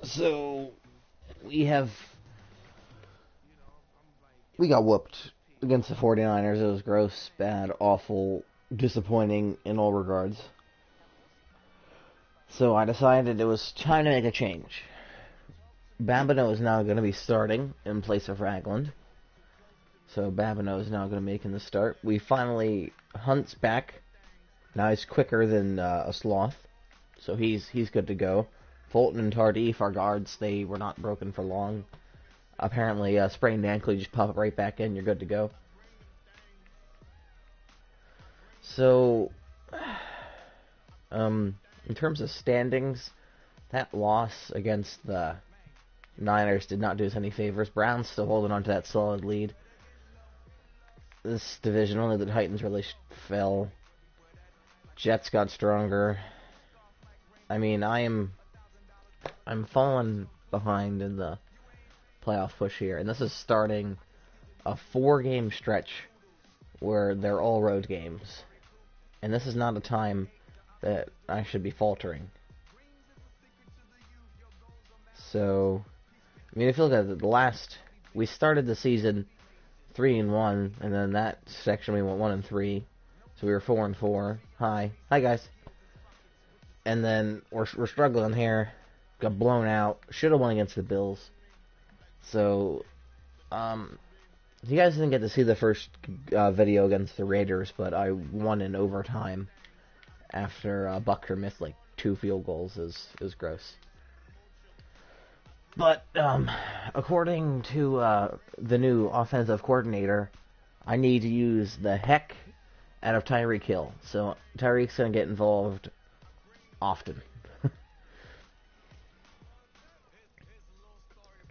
So we got whooped against the 49ers. It was gross, bad, awful, disappointing in all regards. So I decided it was time to make a change. Babineau is now going to be starting in place of Ragland. So Babineau is now going to be making the start. We finally Hunt's back. Now he's quicker than a sloth, so he's good to go. Fulton and Tardif, our guards, they were not broken for long. Apparently, sprained ankle, you just pop it right back in, you're good to go. So, in terms of standings, that loss against the Niners did not do us any favors. Browns still holding on to that solid lead. This division, only the Titans really fell. Jets got stronger. I mean, I'm falling behind in the playoff push here, and this is starting a 4-game stretch where they're all road games. And this is not a time that I should be faltering. So, I mean, if you look at it, we started the season 3-1, and then that section we went 1-3, so we were 4-4. Hi guys. And then we're struggling here. Got blown out. Should have won against the Bills. So, you guys didn't get to see the first video against the Raiders, but I won in overtime after Bucker missed like 2 field goals. It was gross. But according to the new offensive coordinator, I need to use the heck out of Tyreek Hill. So Tyreek's going to get involved often.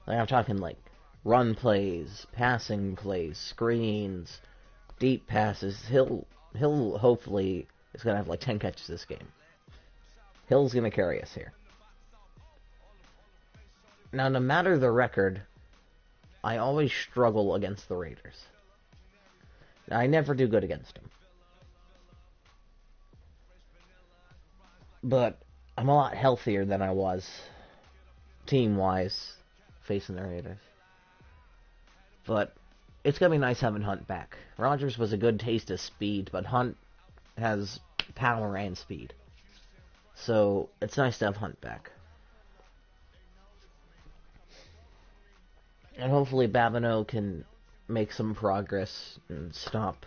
Like, I'm talking like run plays, passing plays, screens, deep passes. Hill hopefully is going to have like 10 catches this game. Hill's going to carry us here. Now, no matter the record, I always struggle against the Raiders. I never do good against them. But I'm a lot healthier than I was, team-wise, facing the Raiders. But it's going to be nice having Hunt back. Rodgers was a good taste of speed, but Hunt has power and speed. So it's nice to have Hunt back. And hopefully Babineau can make some progress and stop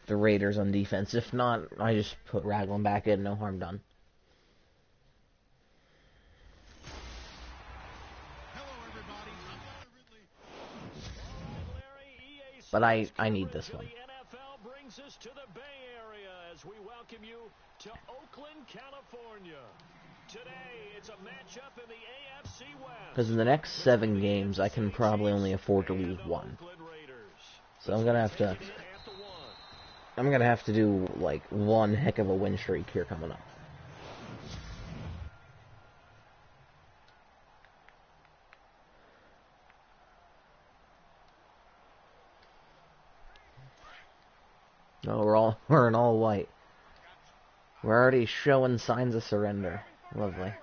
the Raiders on defense. If not, I just put Ragland back in, no harm done. But I need this one. Because in the next 7 games, I can probably only afford to lose 1. So I'm gonna have to do like one heck of a win streak here coming up. Oh, we're in all white. We're already showing signs of surrender. Lovely.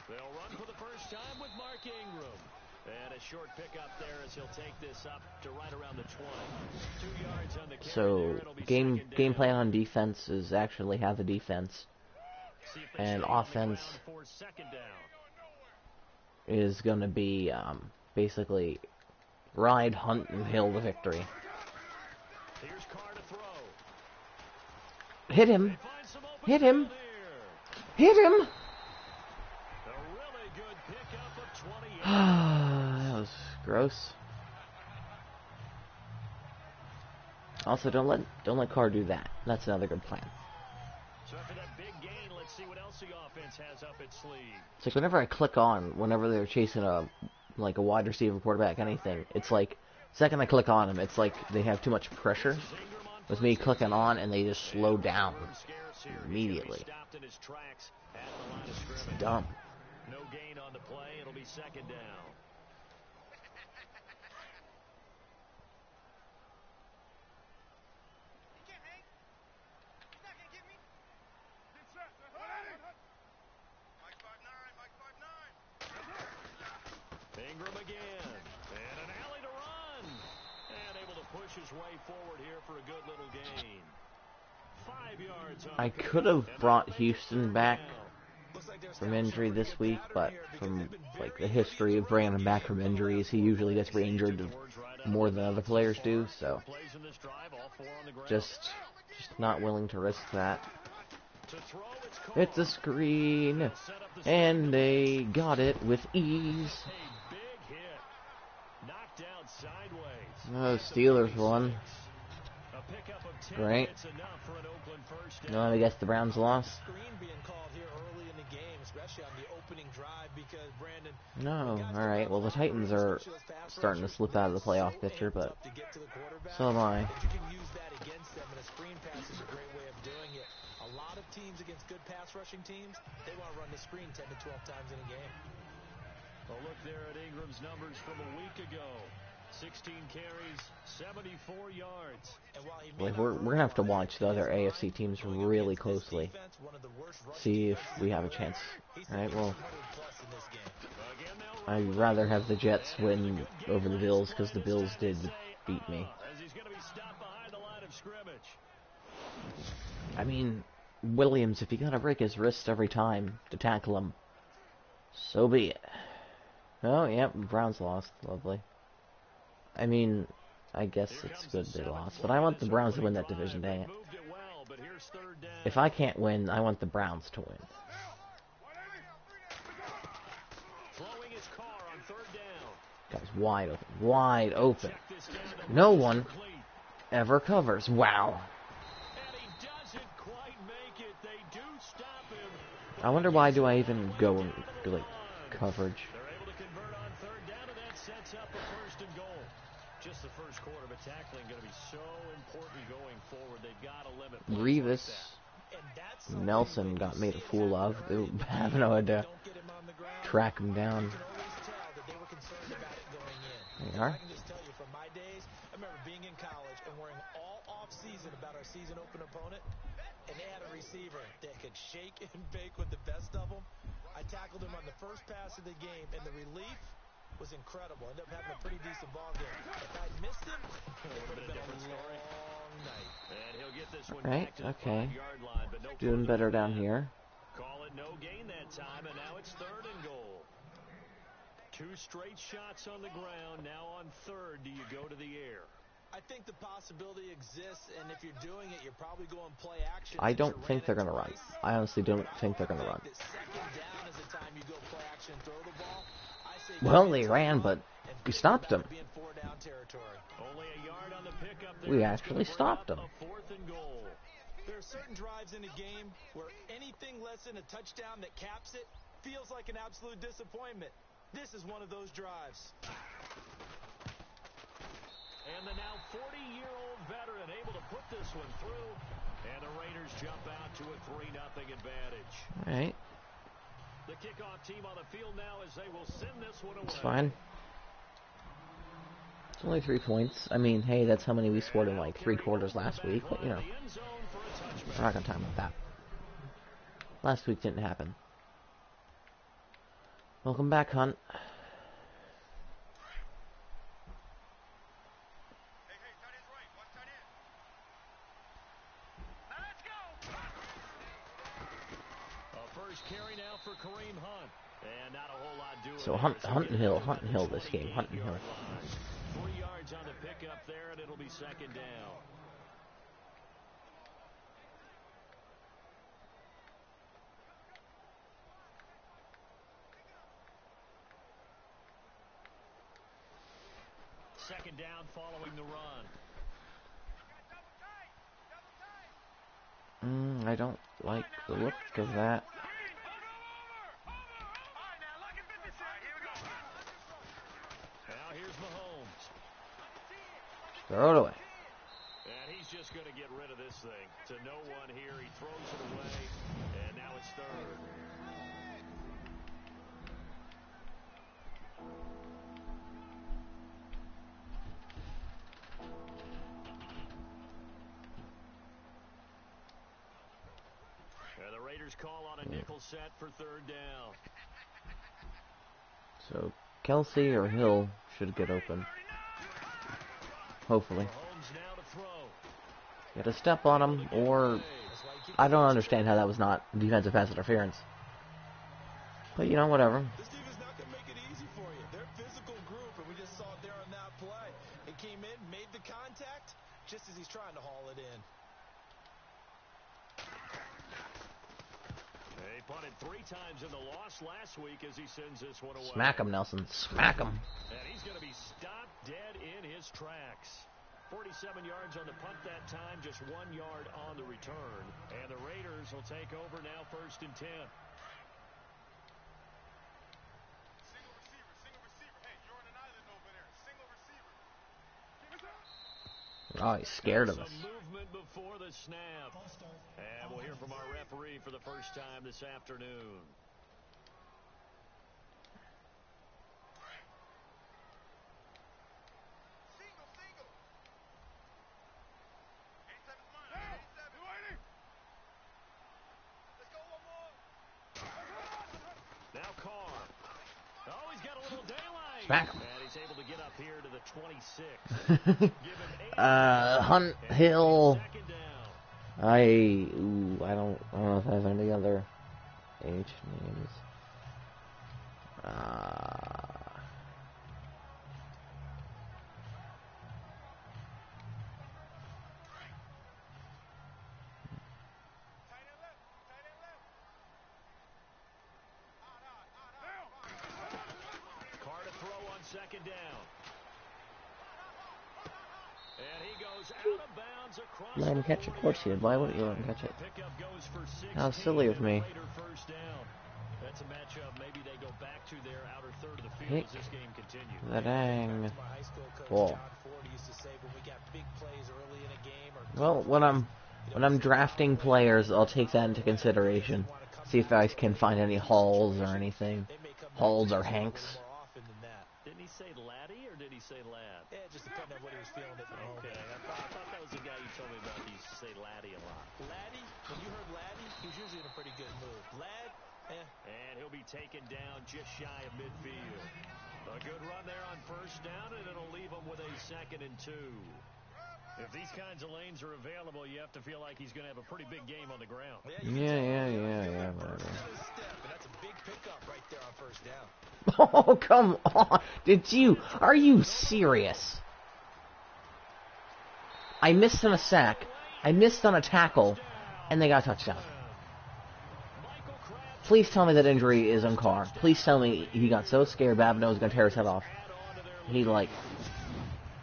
They'll run for the first time with Mark Ingram. And a short pickup there as he'll take this up to right around the 20. 2 yards on the carry. So game plan on defense is actually have a defense, and offense is going to be basically ride Hunt and Hill to victory. Hit him! Hit him! Hit him! That was gross. Also, don't let Carr do that. That's another good plan. So after that big gain, let's see what else the offense has up its sleeve. It's like whenever I click on, whenever they're chasing a wide receiver, quarterback, anything, it's like second I click on them, it's like they have too much pressure with me clicking on, and they just slow down immediately. It's dumb. No gain on the play. It'll be second down. his way forward here for a good little gain. 5 yards on I the could pickup, have and brought that'll make it Houston 3rd back down. from injury this week, but from the history of bringing him back from injuries, he usually gets re-injured more than other players do. So just not willing to risk that. It's a screen, and they got it with ease. Oh, Steelers won. Great. No, I guess the Browns lost. No, alright, well the Titans are starting to slip out of the playoff picture, but so am I. A lot of teams against good pass rushing teams, they want to run the screen 10 to 12 times in a game. A look there at Ingram's numbers from a week ago. 16 carries, 74 yards. Like we're gonna have to watch the other AFC teams really closely. See if we have a chance. Alright, well, I'd rather have the Jets win over the Bills because the Bills did beat me. I mean, Williams, if you gotta break his wrist every time to tackle him, so be it. Oh, yep, Browns lost. Lovely. I mean, I guess it's good they lost, but I want the Browns to win that division, dang it. If I can't win, I want the Browns to win. Guys, wide open, wide open. No one ever covers. Wow. I wonder why do I even go and do like coverage. Just the first quarter, but tackling going to be so important going forward. They've got to limit Grievous. Nelson got made a fool of. They have no idea. Track him down. There you are. I can just tell you from my days, I remember being in college and worrying all off season about our season open opponent, and they had a receiver that could shake and bake with the best of them. I tackled him on the first pass of the game, and the relief was incredible. Ended up having a pretty decent ball game. If I'd missed him, it would have been a long night. And he'll get this one Right, back to the okay. 5-yard line, but no Doing better down here. Call it no gain that time, and now it's 3rd and goal. 2 straight shots on the ground. Now on 3rd, do you go to the air? I think the possibility exists, and if you're doing it, you're probably going play action. I don't think they're going to run. I honestly don't think they're going to run. Well, they ran, but we stopped them. We actually stopped them. There are certain drives in a game where anything less than a touchdown that caps it feels like an absolute disappointment. This is one of those drives. And the now 40-year-old veteran able to put this one through. And the Raiders jump out to a 3-0 advantage. All right. The kickoff team on the field now as they will send this one away. It's fine. It's only 3 points. I mean, hey, that's how many we scored in like 3 quarters last week. But, you know, we're not going to talk about that. Last week didn't happen. Welcome back, Hunt. Carry now for Kareem Hunt. And not a whole lot doing. So Hunt and Hill this game. Hunt and Hill. 3 yards on the pickup there, and it'll be 2nd down. Second down following the run. I don't like the look of that. Now here's Mahomes. Throw it away. And he's just going to get rid of this thing. To no one here. He throws it away. And now it's 3rd. And the Raiders call on a nickel set for 3rd down. So Kelsey or Hill should get open. Hopefully. Mahomes You got to step on him, or I don't understand how that was not defensive pass interference. But, you know, whatever. This defense not going to make it easy for you. They're a physical group, and we just saw it there on that play. It came in, made the contact, just as he's trying to haul it in. He punted 3 times in the loss last week as he sends this one away. Smack him, Nelson. Smack him. And he's going to be stopped dead in his tracks. 47 yards on the punt that time, just 1 yard on the return. And the Raiders will take over now, 1st and 10. Oh, he's scared of us. Some movement before the snap. And we'll hear from our referee for the first time this afternoon. Now Carr. Oh, he's got a little daylight. Smack him. And he's able to get up here to the 26. Hunt, Hill. Second down. I don't know if I have any other H names. Carr to throw on 2nd down. And he goes out of bounds across Let him catch it. Of course he did. Why wouldn't you let him catch it? Pickup goes for 16. How silly of me. Raider first down. That's a matchup. Maybe they go back to their outer third of the field Hick. as this game continues. The dang My high school coach ball. John Ford used to say when we got big plays early in a game or Well, when I'm drafting players, I'll take that into consideration. See if I can find any Halls or anything. they may come back Halls to or us a little Hanks. more often than that. Didn't he say Laddie or did he say Lad? Yeah, just depending on what he was feeling at the moment. Okay, I thought that was the guy you told me about. He used to say Laddie a lot. Laddie, when you heard Laddie, he was usually in a pretty good mood. Lad, And he'll be taken down just shy of midfield. A good run there on 1st down, and it'll leave him with a 2nd and 2. If these kinds of lanes are available, you have to feel like he's going to have a pretty big game on the ground. Yeah, whatever. and that's a big pickup right there on 1st down. Oh, come on. Are you serious? I missed on a sack. I missed on a tackle, and they got a touchdown. Please tell me that injury is on Carr. Please tell me he got so scared Babineau was going to tear his head off. He,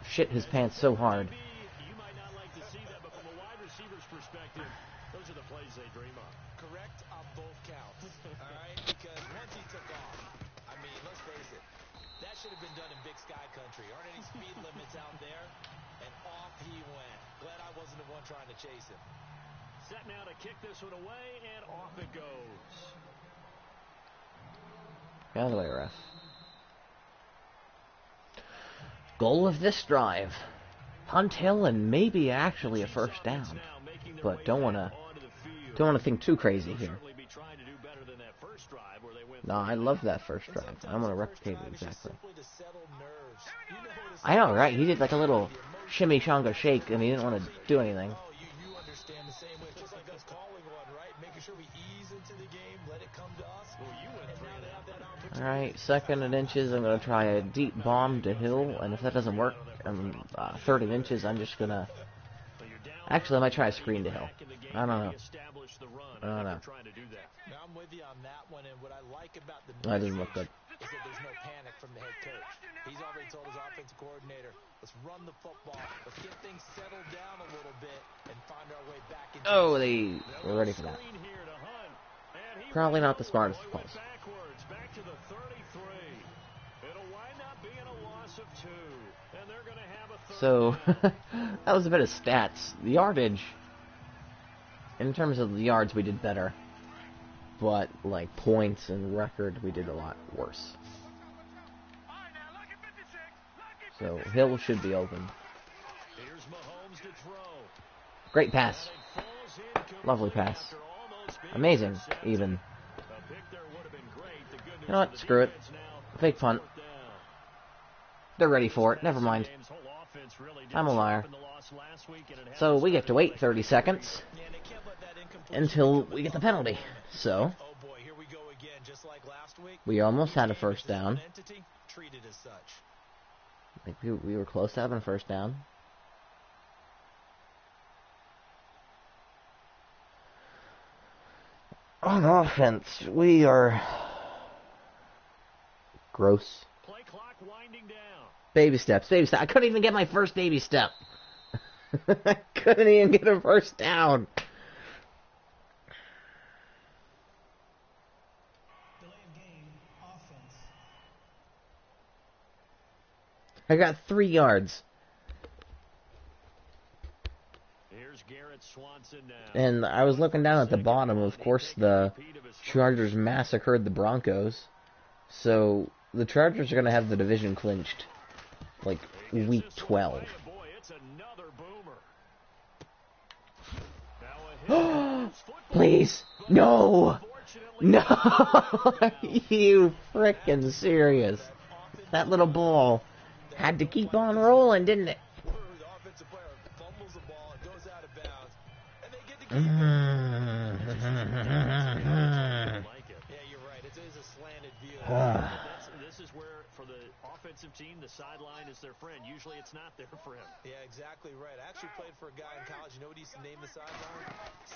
shit his pants so hard. You might not like to see that, but from a wide receiver's perspective, those are the plays they dream of. Correct on both counts. All right? Because once he took off, I mean, let's face it, that should have been done in Big Sky Country. Aren't any speed limits out there? And off he went. Glad I wasn't the one trying to chase him. Set now to kick this one away, and off it goes. Get out of the way, ref. Goal of this drive. Hunt Hill and maybe actually a 1st down. But don't want to think too crazy here. No, I love that 1st drive. I'm going to replicate it exactly. I know, right? He did like a little shimmy shonga shake and he didn't want to do anything. Oh, you understand the same way. Just like us calling one, right? Making sure we ease into the game, let it come to us. Alright, 2nd and inches. I'm going to try a deep bomb to Hill. And if that doesn't work, 3rd and inches, I'm just going to... Actually, I might try a screen to Hill. I don't know. Now, I'm with you on that one, and what I like about the That didn't look good. is that there's no panic from the head coach. He's already told his offensive coordinator, let's run the football, let's get things settled down a little bit, and find our way back into Oh, they were ready for that. Probably not the smartest calls. Back to the 33. It'll wind up being a loss of 2, and they're going to have a third So, down. that was a bit of stats. The yardage, in terms of the yards, we did better. But, points and record, we did a lot worse. So, Hill should be open. Here's Mahomes to throw. Great pass. And it falls incomplete Lovely pass. after almost being Amazing, intercepted. even. A pick there would have been great. The good news You know what? for the Screw it. defense now, Fake punt. 4th down. They're ready for it. Never mind. Game's whole offense really did I'm a liar. sharpen the loss last week, and it So hasn't we get to started wait like 30 seconds Yeah, and they can't let that incompletion until become we get the an penalty. moment. So Oh boy, here we go again, just like last week. we almost Each had a game is first its own down. entity, treated as such. I think we were close to having a first down. On offense, we are gross. Play clock winding down. Baby steps, baby steps. I couldn't even get my first baby step. I couldn't even get a first down. Delay of game, offense. I got 3 yards. Here's Garrett Swanson now. And I was looking down at the bottom. Of course, the Chargers massacred the Broncos. So the Chargers are going to have the division clinched, like, week 12. Boy, it's another boomer. Please. No. No. You frickin' serious. That little ball had to keep on rolling, didn't it? The offensive player fumbles the ball, it goes out of bounds, and they get to keep it. Yeah, you're right. It is a slanted view. This is where, for the offensive team, the sideline is their friend. Usually it's not there for him. Yeah, exactly right. I actually played for a guy in college. You know what he used to name the sideline?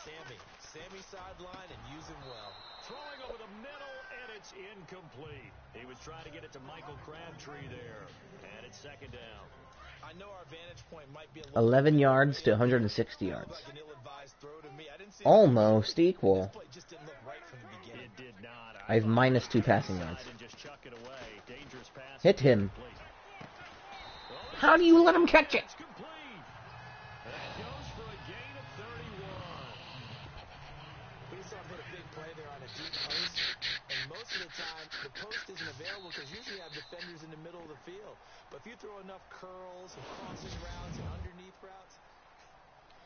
Sammy. Sammy sideline, and use him well. Throwing over the middle, and it's incomplete. He was trying to get it to Michael Crabtree there. And it's second down. I know our vantage point might be a little 11 yards to 160 yards. like an ill-advised throw to me. I didn't see Almost equal. this play just didn't look right from the beginning. It did not. I have minus 2 passing yards. And just chuck it away. Dangerous pass. Hit him. How do you let him catch it? It's complete. And it goes for a gain of 31. We saw him put a big play there on a deep post, and most of the time, the post isn't available because usually you have defenders in the middle of the field. But if you throw enough curls and crossing routes and underneath routes,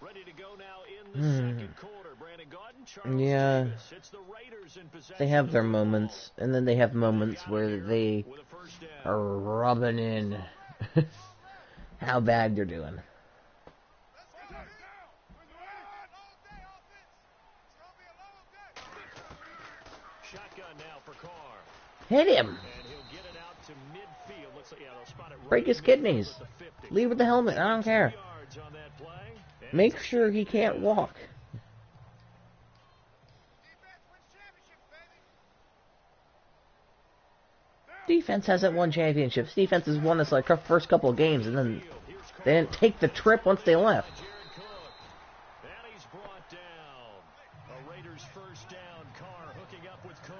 Ready to go now in the second quarter. Brandon Gaudin, Charles Yeah. Davis. It's the Raiders in possession. They have their of the ball. moments, and then they have moments where they With a first down. are rubbing in how bad you're doing. Shotgun now for Carr. Hit him. And he'll get it out to midfield. Looks like, yeah, they'll spot it right Break his in midfield kidneys. at the 50. Leave with the helmet. I don't 2 care. yards on that play. And Make it's a sure he second can't down. walk. Defense hasn't won championships. Defense has won us like our first couple of games, and then they didn't take the trip once they left. Jared Cook. And he's brought down. A Raiders first down. Carr hooking up with Cook.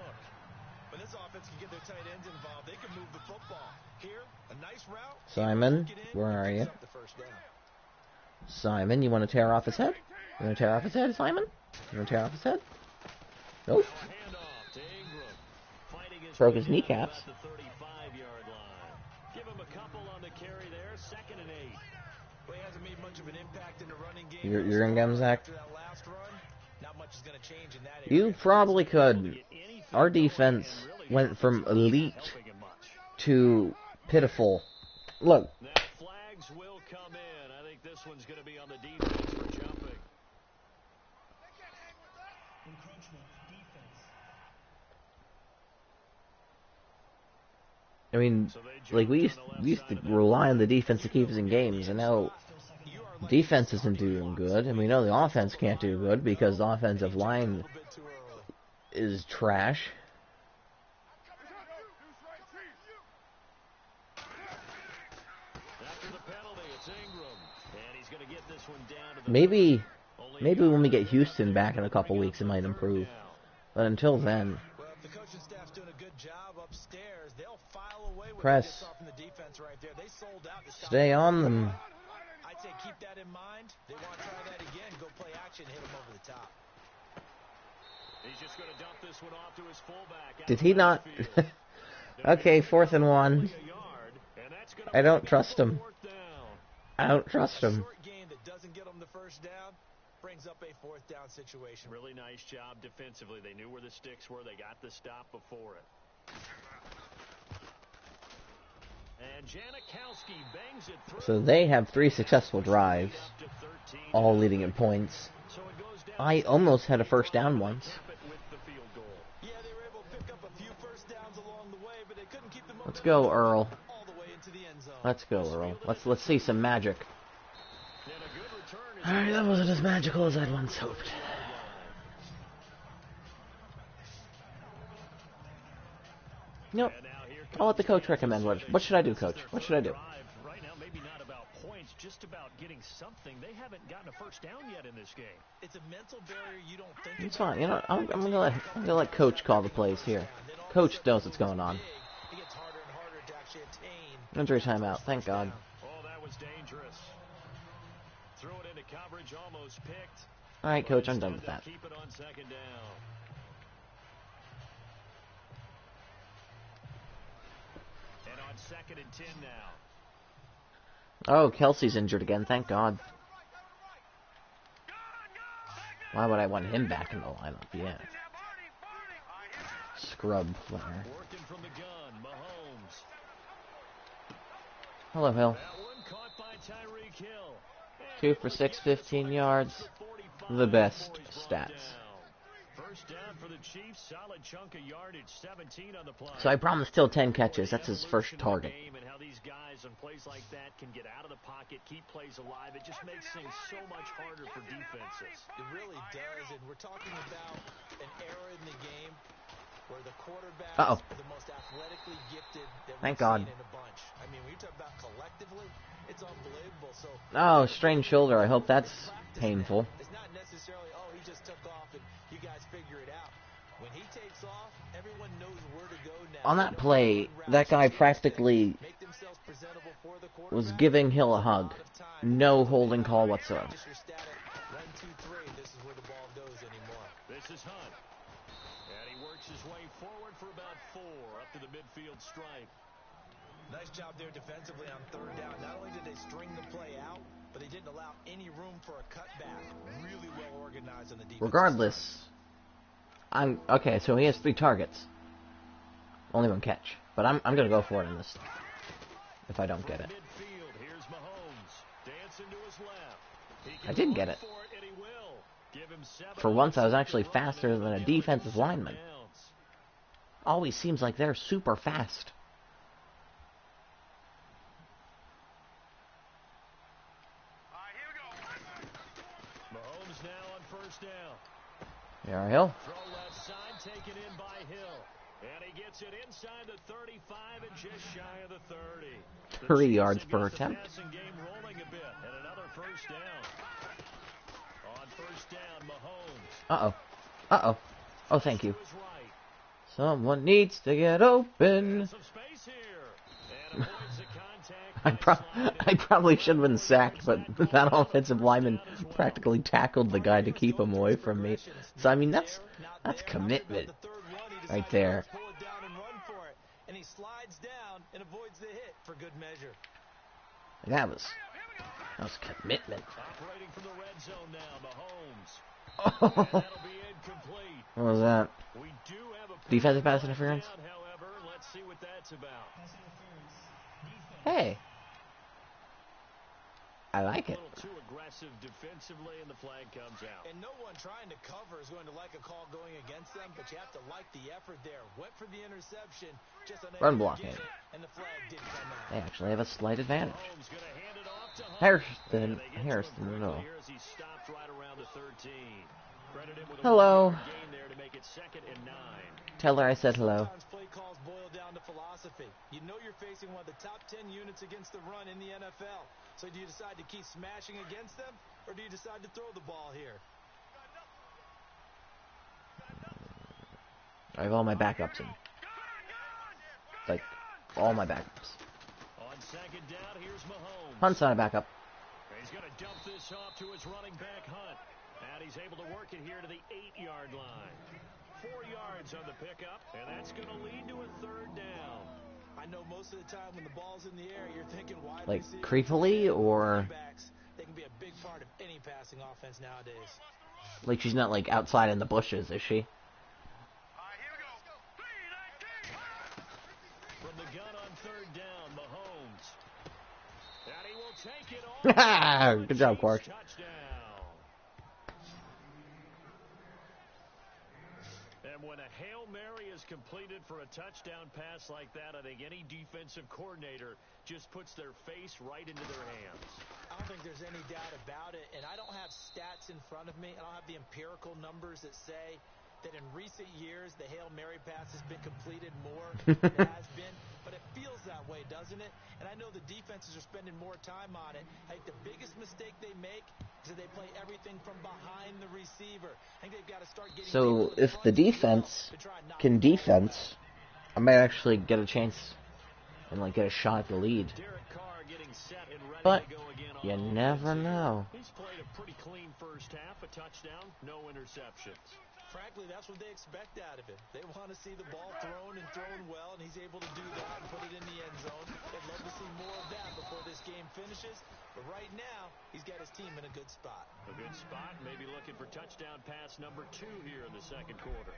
when this offense can get their tight ends involved, they can move the football. Here, a nice route. Simon, Get in, where are picks you? up the first down. Simon, you want to tear off his head? You want to tear off his head, Simon? You want to tear off his head? Nope. Now a handoff to Ingram. Fighting his Broke way his down kneecaps. about the 35-yard line. Give him a couple on the carry there. 2nd and 8. Well, he hasn't made much of an impact in the running game. You're in game, Zach? After that last run, not much is going to change in that You area. probably could. Get anything Our going, defense and really went from elite helping him much. to pitiful. Look, Now flags will come in. I think this one's going to be on the defense for jumping. Encroachment, defense. I mean, So they like we jumped on the left used side to of that. rely on the defense to keep us in games, and now defense isn't doing good, and we know the offense can't do good because the offensive A line little bit too early. is trash. After the penalty, it's Ingram. And he's going to get this one down to the Maybe only when we get Houston back in a couple weeks, it might improve. But until then, Well, if the coaching staff's doing a good job upstairs, they'll file away with Press. this off from the defense right there. They sold out to stop stay the on them. I'd say keep that in mind. They want to try that again. Go play action, hit them over the top. He's just going to dump this one off to his fullback. Did he not? Okay, 4th and 1. I don't trust him. I don't trust him. Short game that doesn't get them the first down brings up a 4th down situation. Really nice job defensively. They knew where the sticks were. They got the stop before it. And Janikowski bangs it through. So they have 3 successful drives, all leading in points. So it goes down I almost had a first down once. with the field goal. Yeah, they were able to pick up a few first downs along the way, but they couldn't keep the momentum Let's go, Earl. all the way into the end zone. Let's go, Earl. Let's see some magic. And a good return is Alright, that wasn't as magical as I'd once hoped. Nope. And now here I'll let the coach comes recommend what should I do, coach? What should I do? drive. Right now, maybe not about points, just about getting something. They haven't gotten a first down yet in this game. It's a mental barrier you don't think It's fine. You know, I'm gonna let coach call the plays here. Coach knows what's going on. it gets harder and harder to actually attain. Injury timeout. Thank God. Oh, that was dangerous. Threw it into coverage, almost picked. All right, coach. I'm done with that. Keep it on second down. And on second and 10 now. Oh, Kelsey's injured again. Thank God. Why would I want him back in the lineup? Yeah. Scrub player. Working from the gun, Mahomes. Hello, Hill. That one caught by Tyreek Hill. 2 for 6, 15 yards. The best stats. First down for the Chiefs, solid chunk of yardage, 17 on the play. So I promised Hill 10 catches. That's his first target. And how these guys on plays like that can get out of the pocket, keep plays alive. It just makes things so much harder for defenses. It really does, and we're talking about an era in the game where the quarterbacks are the most athletically gifted that Thank we've God. seen in a bunch. I mean, when you talk about collectively, it's unbelievable. So Oh, strained shoulder. I hope that's painful. it's not necessarily, oh, he just took off and you guys figure it out. When he takes off, everyone knows where to go now. On that play, that guy practically Make themselves presentable for the was quarterback. giving Hill a hug. No holding call whatsoever. Just your static 1, 2, 3. This is where the ball goes anymore. This is Hunt. And he works his way forward for about 4 up to the midfield stripe. Nice job there defensively on third down. Not only did they string the play out, but they didn't allow any room for a cutback. Really well organized on the defense. Regardless, okay. So he has 3 targets, only 1 catch. But I'm gonna go for it in this. If I don't get it, Midfield, here's Mahomes. Dancing to his left. He can I did get run it. for it, and he will. Give him 7 For once, I was actually run faster than a defensive lineman. downs. Always seems like they're super fast. Mahomes now on first down. There, Hill. Throw left side, taken in by Hill. And he gets it inside the 35 and just shy of the 30. 3 yards per Gets the attempt. passing game rolling a bit, and another first down. On first down, Mahomes. Oh, thank you. To his right. Someone needs to get open. Some space here. And avoids the contact. I probably should have been sacked, but that offensive lineman practically tackled the guy to keep him away from me. So I mean, that's commitment right there. Pull it down and run for it. And he slides down and avoids the hit for good measure. That was commitment. Operating from the red zone now, Mahomes. Oh, That'll be incomplete. what was that? We do have a Defensive pass flag interference? down, however. Let's see what that's about. Pass interference. Defense. Hey, I like A it. little too aggressive defensively, and the flag comes out. And no one trying to cover is going to like a call going against them, but you have to like the effort there. Went for the interception, just unable Run to blocking. get it, and the flag did come out. They actually have a slight advantage. Mahomes gonna hand it off to Hunt. Harrison, And they get to him Harrison, quickly no. here as he stopped right around the 13. Credit him with a Hello. 1-yard gain there to make it 2nd and 9. Tell her I said hello. Sometimes play calls boil down to philosophy. You know you're facing one of the top 10 units against the run in the NFL. So do you decide to keep smashing against them, or do you decide to throw the ball here? I have all my backups in. Like, all my backups. On 2nd down, here's Mahomes. Hunt's not a backup. He's going to dump this off to his running back, Hunt. And he's able to work it here to the 8-yard line. 4 yards on the pickup, and that's going to lead to a 3rd down. I know most of the time when the ball's in the air, you're thinking wide Like, receiver, creepily, or backs. They can be a big part of any passing offense nowadays. like she's not like outside in the bushes, is she? From the gun on 3rd down, Mahomes. Good job, Quark. Touchdown. And when a Hail Mary is completed for a touchdown pass like that, I think any defensive coordinator just puts their face right into their hands. I don't think there's any doubt about it, and I don't have stats in front of me. I don't have the empirical numbers that say that in recent years the Hail Mary pass has been completed more than it has been, but it feels that way, doesn't it? And I know the defenses are spending more time on it. I think the biggest mistake they make is that they play everything from behind the receiver. I think they've got to start getting So if the defense can defense, I might actually get a chance and like get a shot at the lead. But you never know. He's played a pretty clean first half, a touchdown, no interceptions. Frankly, that's what they expect out of him. They want to see the ball thrown and thrown well, and he's able to do that and put it in the end zone. They'd love to see more of that before this game finishes. But right now, he's got his team in a good spot. A good spot, maybe looking for touchdown pass number 2 here in the second quarter.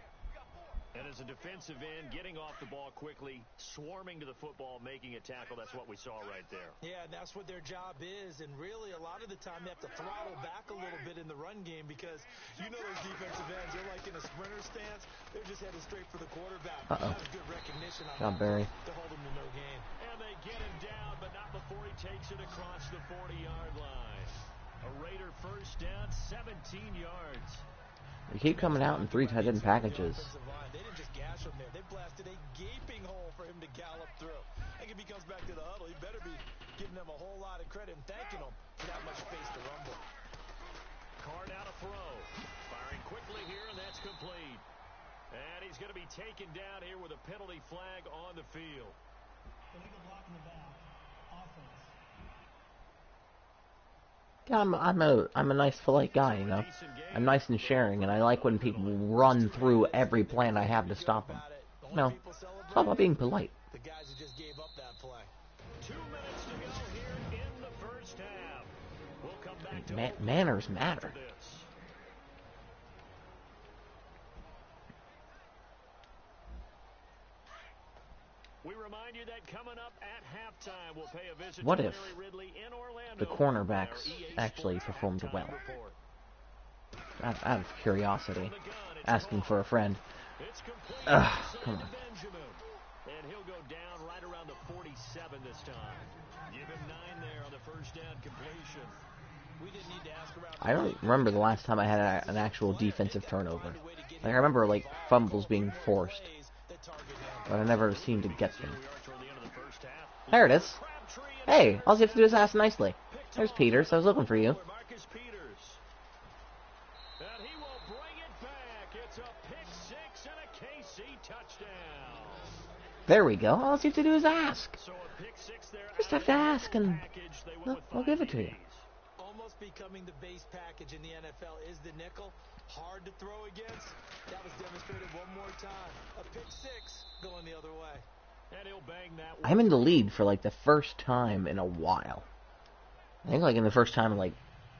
And as a defensive end, getting off the ball quickly, swarming to the football, making a tackle, that's what we saw right there. Yeah, and that's what their job is. And really, a lot of the time, they have to throttle back a little bit in the run game because you know those defensive ends, they're like in a sprinter stance. They're just headed straight for the quarterback. Uh-oh. Not a good recognition on John that Barry. to hold him to no gain. And they get him down, but not before he takes it across the 40-yard line. A Raider first down, 17 yards. They keep coming out in 3 tight end packages. They didn't just gash him there. They blasted a gaping hole for him to gallop through. I think if he comes back to the huddle, he better be giving them a whole lot of credit and thanking them for that much space to rumble. Carr now to throw. Firing quickly here, and that's complete. And he's going to be taken down here with a penalty flag on the field. Illegal block in the back. Offense. Yeah, I'm a nice, polite guy, you know. I'm nice and sharing, and I like when people run through every plan I have to stop them. No, it's all about being polite. The guys who just gave up that play. 2 minutes to go here in the first half. We'll come back to Manners matter. this. We remind you that coming up at halftime, we'll pay a visit What to if Larry Ridley in Orlando the cornerbacks actually performed well? Out of curiosity, asking for a friend. Ugh, come on. And he'll go down right around the 47 this time. Give him 9 there on the first down completion. We didn't need to ask around. I don't remember the last time I had an actual defensive turnover. Like, I remember, like, fumbles being forced, but I never seemed to get them. There it is. Hey, all you have to do is ask nicely. There's Peters. I was looking for you. Marcus Peters. And he will bring it back. It's a pick 6 and a KC touchdown. There we go. All you have to do is ask. So a pick 6 there. Just have to ask, and I'll give it to you. Almost becoming the base package in the NFL is the nickel. Hard to throw against. That was demonstrated one more time. A pick 6 going the other way. And he'll bang that one. I'm in the lead for, like, the first time in a while. I think, like, in the first time in, like,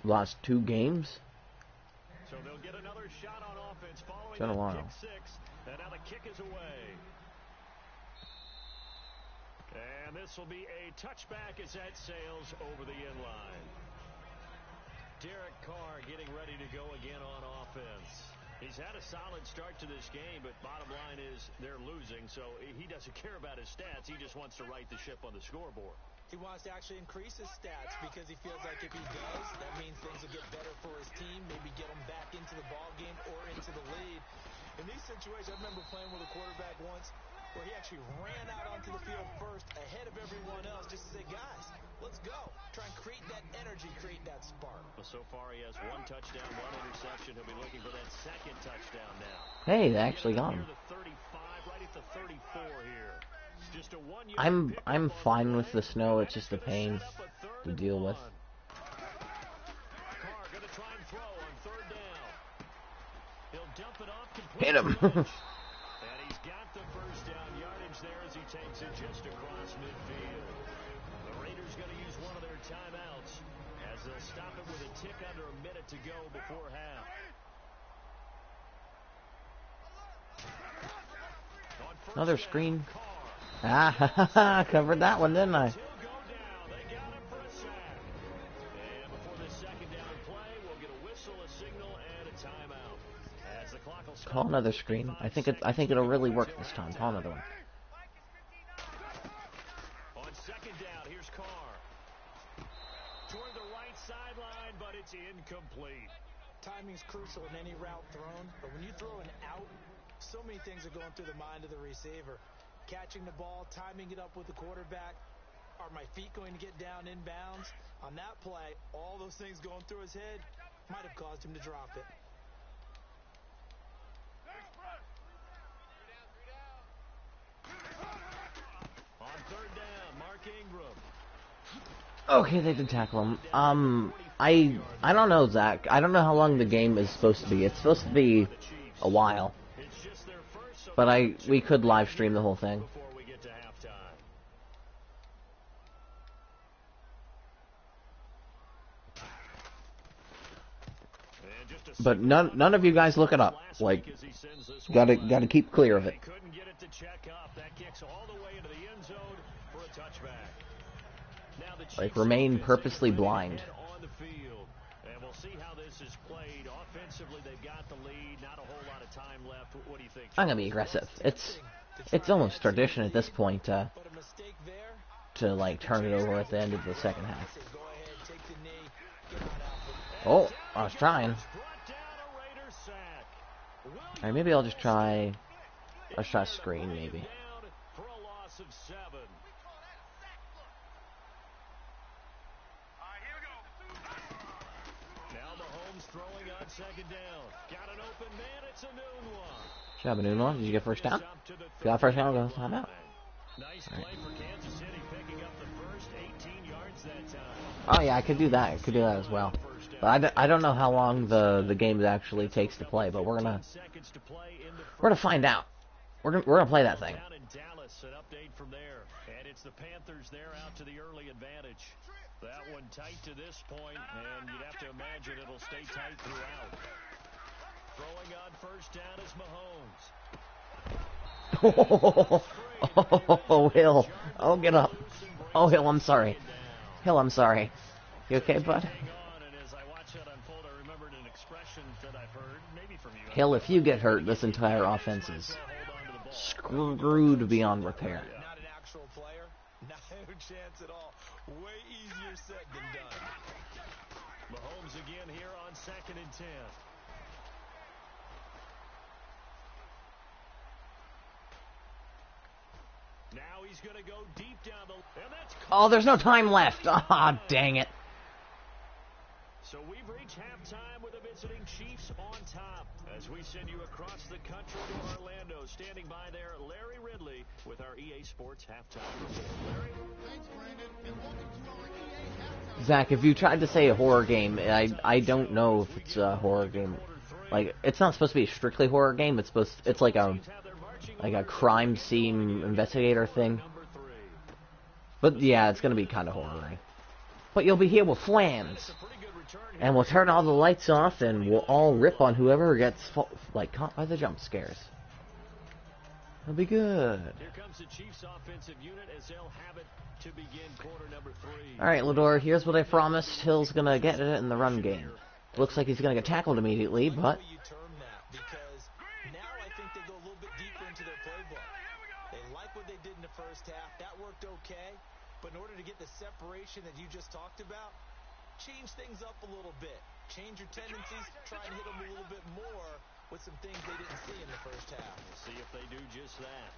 the last 2 games. So they'll get another shot on offense following It's been a that while. kick 6. And now the kick is away. And this will be a touchback as that sails over the end line. Derek Carr getting ready to go again on offense. He's had a solid start to this game, but bottom line is they're losing, so he doesn't care about his stats. He just wants to right the ship on the scoreboard. He wants to actually increase his stats because he feels like if he does, that means things will get better for his team, maybe get him back into the ball game or into the lead. In these situations, I remember playing with a quarterback once where he actually ran out onto the field first ahead of everyone else just to say, guys, let's go. Try and create that energy, create that spark. Well, so far he has 1 touchdown, 1 interception. He'll be looking for that second touchdown now. Hey, they actually got him. Near the 35, right at the 34 here. Just a 1-yard I'm pickup fine on with the snow. It's just a pain to deal with. Carr going to try and throw on 3rd down. He'll dump it off completely. Hit him. And he's got the first down yardage there as he takes it just across midfield. The Raiders going to use one of their timeouts as they'll stop it with a tick under a minute to go before half. Another screen. Ah, covered that one, didn't I? Call another screen. I think it'll really work this time. Call another one. On second down, here's Carr. Toward the right sideline, but it's incomplete. Timing's crucial in any route thrown, but when you throw an out, so many things are going through the mind of the receiver. Catching the ball, timing it up with the quarterback. Are my feet going to get down inbounds? On that play, all those things going through his head might have caused him to drop it. On third down, Mark Ingram. Okay, they did tackle him. I don't know, Zach. I don't know how long the game is supposed to be. It's supposed to be a while. But we could live stream the whole thing. But none of you guys look it up. Like, gotta keep clear of it. Couldn't get it to check up. That kicks all the way into the end zone for a touchback. Now the Like, remain purposely blind. On the field. And we'll see how this is played. Offensively, they've got the lead. Not a whole lot of time left. What do you think? I'm gonna be aggressive. It's almost tradition at this point to like turn it over at the end of the second half. Oh, I was trying. Alright, maybe I'll just try. Let's try screen, maybe. For a loss of 7. Now Mahomes throwing on second down. Got an open man. It's a noon one. Good job, Nunwa. Did you get first down? If you got first down, go time out. Nice play for Kansas City, picking up the first 18 yards that time. Oh yeah, I could do that. I could do that as well. But I don't know how long the game actually takes to play, but we're gonna find out. We're gonna play that thing. Down in Dallas, an update from there, and it's the Panthers there out to the early advantage. That one tight to this point, and you'd have to imagine it'll stay tight throughout. Throwing on first down is Mahomes. Oh, Hill. Oh, get up. Oh, Hill, I'm sorry. Hill, I'm sorry. You okay, bud? Hill, if you get hurt, this entire offense is screwed beyond repair. Not an actual player, not a chance at all. Way easier said than done. Mahomes again here on second and 10. Now he's going to go deep down the... And that's Oh, there's no time left. Ah, dang it. So we've reached halftime with the visiting Chiefs on top. As we send you across the country to Orlando, standing by there, Larry Ridley with our EA Sports halftime report. Larry? Thanks, Brandon, and welcome to our EA halftime. Zach, if you tried to say a horror game, I don't know if it's a horror game. Like, it's not supposed to be a strictly horror game. It's like a crime scene investigator thing. But yeah, it's gonna be kind of horror-y. But you'll be here with Flans. And we'll turn all the lights off, and we'll all rip on whoever gets caught by the jump scares. It'll be good. Here comes the Chiefs offensive unit as they'll have it to begin quarter number 3. All right, Lador, here's what I promised. Hill's gonna get it in the run game. Looks like he's gonna get tackled immediately, but You term that because now I think they go a little bit deeper into their playbook. They like what they did in the first half. That worked okay. But in order to get the separation that you just talked about, change things up a little bit. Change your tendencies, try and hit them a little bit more with some things they didn't see in the first half. We'll see if they do just that.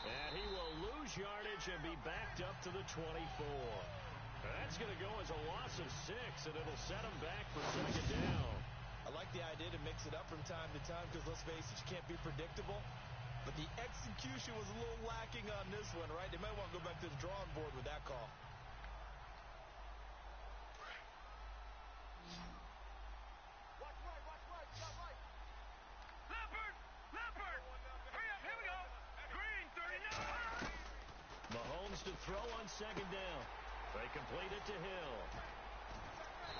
And he will lose yardage and be backed up to the 24. That's going to go as a loss of 6, and it'll set him back for second down. I like the idea to mix it up from time to time because, let's face it, you can't be predictable. But the execution was a little lacking on this one, right? They might want to go back to the drawing board with that call. Mahomes to throw on second down. They complete it to Hill.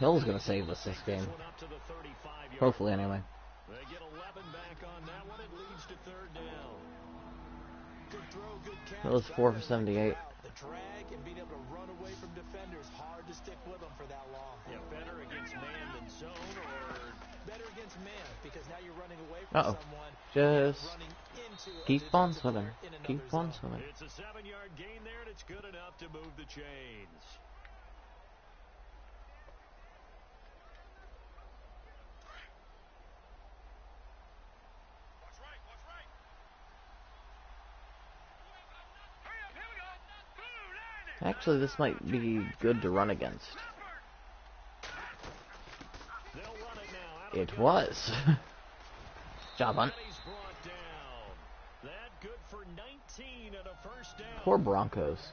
Hill's gonna save us this game. One up to the 35-yard. Hopefully, anyway. They get 11 back on that one. It leads to third down. Good throw, good catch. Hill is 4 for 78. The drag and being able to run away from defenders, hard to stick with them for that long. Yeah, better against man than zone, or better against man, because now you're running away from someone. Just running into keep on swimming. Keep on swimming. It's a 7-yard gain there, and it's good enough to move the chains. Actually, this might be good to run against. It was. Job on. Poor Broncos.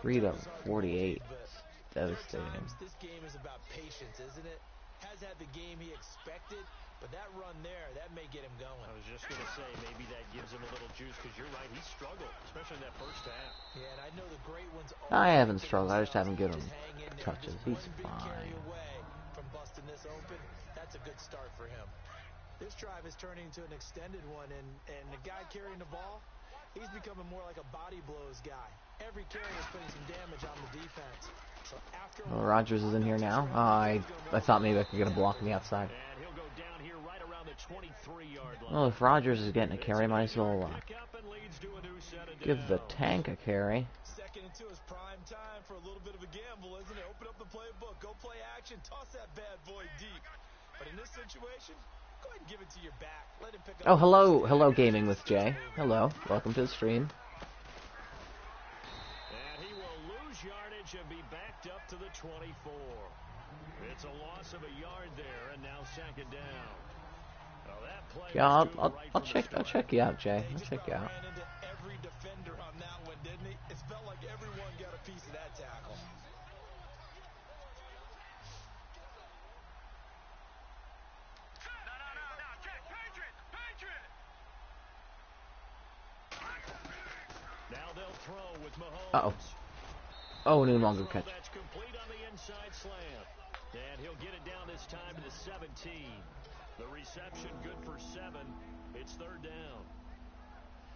3-48. Devastating. This game is about patience, isn't it? Has had the game he expected, but that run there, that may get him going. I was just going to say, maybe that gives him a little juice, because you're right, he struggled, especially in that first half. Yeah, and I know the great ones. I haven't struggled, I just haven't given him touches. He's fine. From busting this open, that's a good start for him. This drive is turning into an extended one, and the guy carrying the ball, he's becoming more like a body blows guy. Every carry is putting some damage on the defense. So after Rodgers is in here now. I thought maybe I could get a block on the outside. And he'll go down here right around the 23-yard line. Well, if Rodgers is getting a carry, might as well give the tank a carry. Second and 2 is prime time for a little bit of a gamble, isn't it? Open up the playbook, go play action, toss that bad boy deep. But in this situation, go ahead and give it to your back. Let him pick up. Oh, hello, Gaming with Jay. Hello, welcome to the stream. And he will lose yardage and be backed up to the 24. It's a loss of a yard there, and now second down. Well, that play Yeah, I'll check you out, Jay. I'll check you out. Ran into every defender on that one, didn't he? It felt like everyone got a piece of that tackle. Now they'll throw with Mahomes. Uh-oh. Oh, no longer catch. That's complete on the inside slant. And he'll get it down this time to the 17. The reception good for 7. It's third down.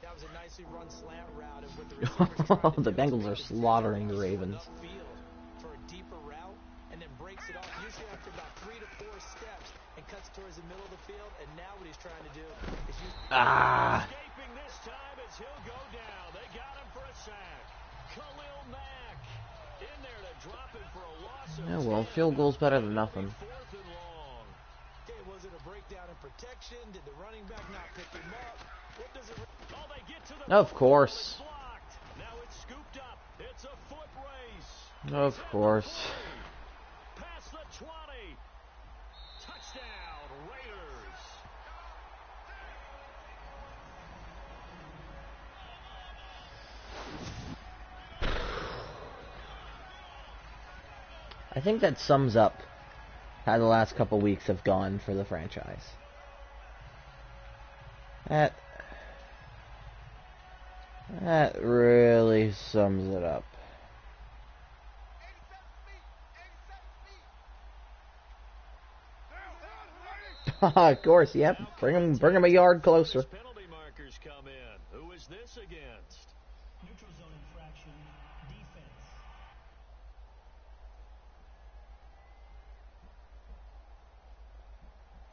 That was a nicely run slant route, and with the receivers trying to The Bengals are slaughtering the Ravens. Upfield for a deeper route, and then breaks it off usually after about 3 to 4 steps and cuts towards the middle of the field. And now what he's trying to do is use escaping this time as he'll go down. They got him for a sack. Khalil Mack in there to drop it for a loss of Yeah, well, field goal's better than nothing. 4th and long. Okay, was it a breakdown in protection? Did the running back not pick him up? What does it? Oh, they get to the Of course. blocked. Now it's scooped up. It's a foot race. Of course. Past the 20. Touchdown, Raiders. I think that sums up how the last couple weeks have gone for the franchise. That really sums it up. 87 feet. Of course, yep. Bring him a yard closer. Penalty markers come in. Who is this against? Neutral zone infraction, defense.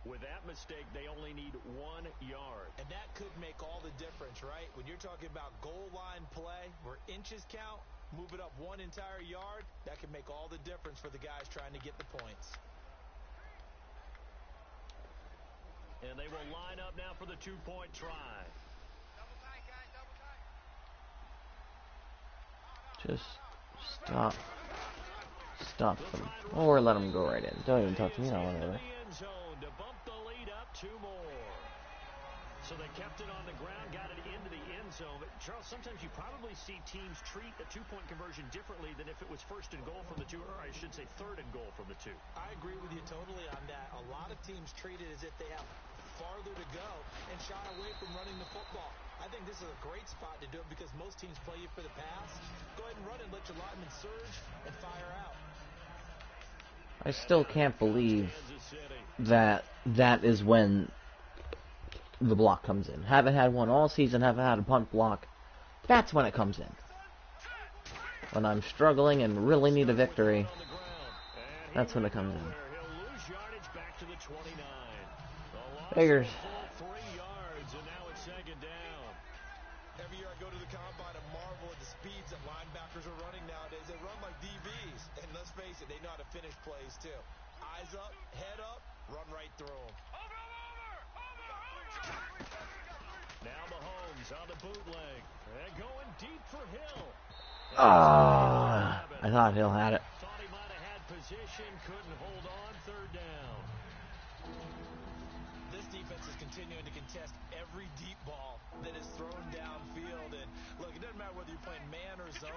With that mistake, they only need 1 yard. And that could make all the difference, right? When you're talking about goal line play, where inches count, move it up 1 entire yard, that can make all the difference for the guys trying to get the points. And they will line up now for the 2-point try. Double tight, guys, double tight. Just stop them, or let them go right in. Don't even talk to me, no, whatever. To bump the lead up 2 more. So they kept it on the ground, got it into the end zone. But Charles, sometimes you probably see teams treat a 2-point conversion differently than if it was first and goal from the 2, or I should say third and goal from the 2. I agree with you totally on that. A lot of teams treat it as if they have farther to go and shy away from running the football. I think this is a great spot to do it because most teams play you for the pass. Go ahead and run it, let your linemen surge, and fire out. I still can't believe that is when the block comes in. Haven't had one all season, haven't had a punt block. That's when it comes in. When I'm struggling and really need a victory, that's when it comes in. Figures. Every year I go to the combine and marvel at the speeds that linebackers are running nowadays. They run like DBs. And let's face it, they know how to finish plays too. Eyes up, head up, run right through them. Now Mahomes on the bootleg. And going deep for Hill. Ah, I thought Hill had it. Thought he might have had position, couldn't hold on, third down. This defense is continuing to contest every deep ball that is thrown downfield. And look, it doesn't matter whether you're playing man or zone.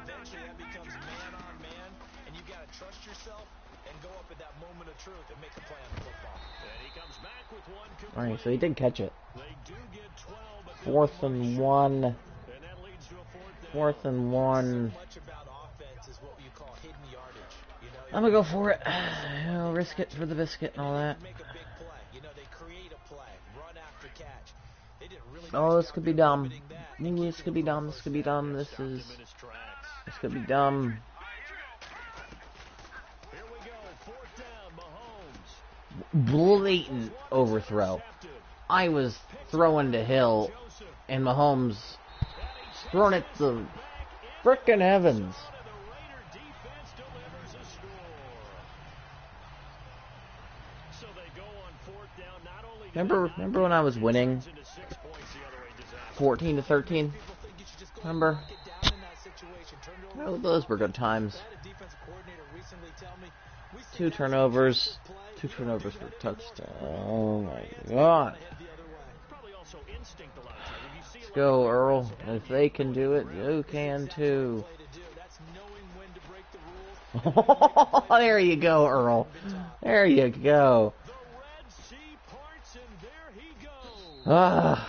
Eventually that becomes man on man, and you've got to trust yourself and go up at that moment of truth and make a play on the football. And he comes back with one complete. Alright, so he did catch it. They do get 12, but 4th and 1. and that leads to a 4th and 1. So much about offense is what you call hidden yardage. You know, I'm gonna go for it. I'll risk it for the biscuit and all that. make a big play. You know, they create a play, run after catch. They did a really Oh, nice this job could be of dumb. limiting that. Ooh, this could be dumb. This could be dumb. This could be dumb. Here we go, fourth down, Mahomes. Blatant overthrow. I was throwing to Hill, and Mahomes throwing it to frickin' heavens. Remember when I was winning 14-13? Remember? Oh, those were good times. 2 turnovers. 2 turnovers for a touchdown. Oh my god. Let's go, Earl. If they can do it, you can too. There you go, Earl. There you go. Ah.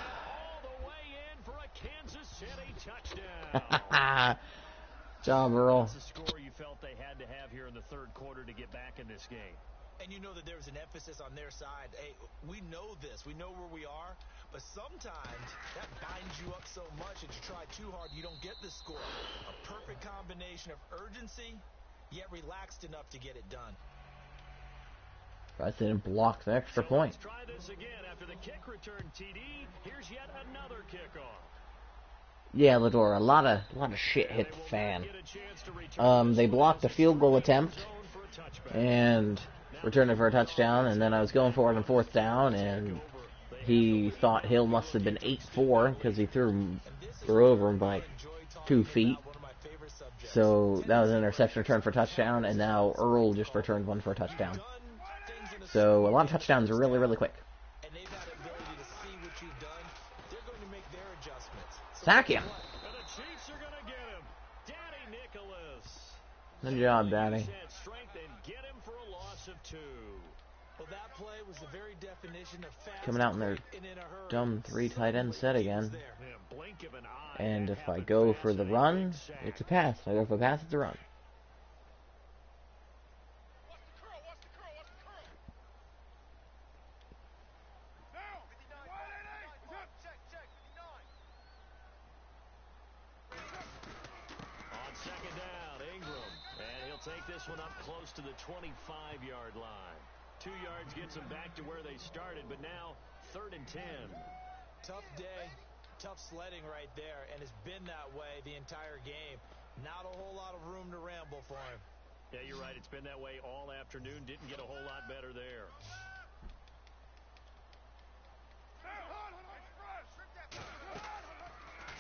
Job, Earl. That's the score you felt they had to have here in the third quarter to get back in this game. And you know that there was an emphasis on their side. Hey, we know this. We know where we are. But sometimes that binds you up so much that you try too hard, you don't get the score. A perfect combination of urgency, yet relaxed enough to get it done. I didn't block the extra point. Let's try this again after the kick return, TD. Here's yet another kickoff. Yeah, Lador, a lot of shit hit the fan. They blocked a field goal attempt and returned it for a touchdown, and then I was going for it on 4th down, and he thought Hill must have been 8-4 because he threw over him by 2 feet. So that was an interception return for a touchdown, and now Earl just returned one for a touchdown. So a lot of touchdowns really, really quick. Sack him. Good job, Daddy. Coming out in their dumb 3 tight end set again. And if I go for the run, it's a pass. If I go for a pass, it's a run. Take this one up close to the 25-yard line. 2 yards gets them back to where they started, but now 3rd and 10. Tough day, tough sledding right there, and it's been that way the entire game. Not a whole lot of room to ramble for him. Yeah, you're right. It's been that way all afternoon. Didn't get a whole lot better there.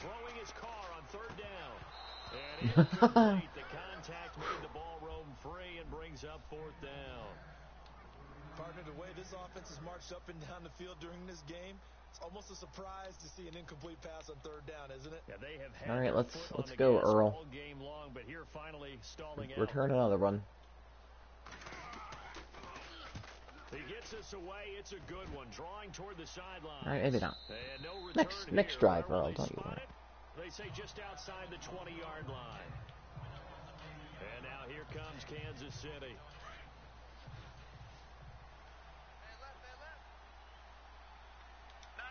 Throwing his car on 3rd down. And incomplete. The contact made the ball roam free and brings up 4th down. Partner, the way this offense has marched up and down the field during this game, it's almost a surprise to see an incomplete pass on 3rd down, isn't it? Yeah, they have had all right, let's go, Earl. All game long, but here finally stalling out. Return another run. He gets us away. It's a good one. Drawing toward the sideline. All right, maybe not. No next drive, Earl. Don't you worry. They say just outside the 20-yard line. And now here comes Kansas City. No.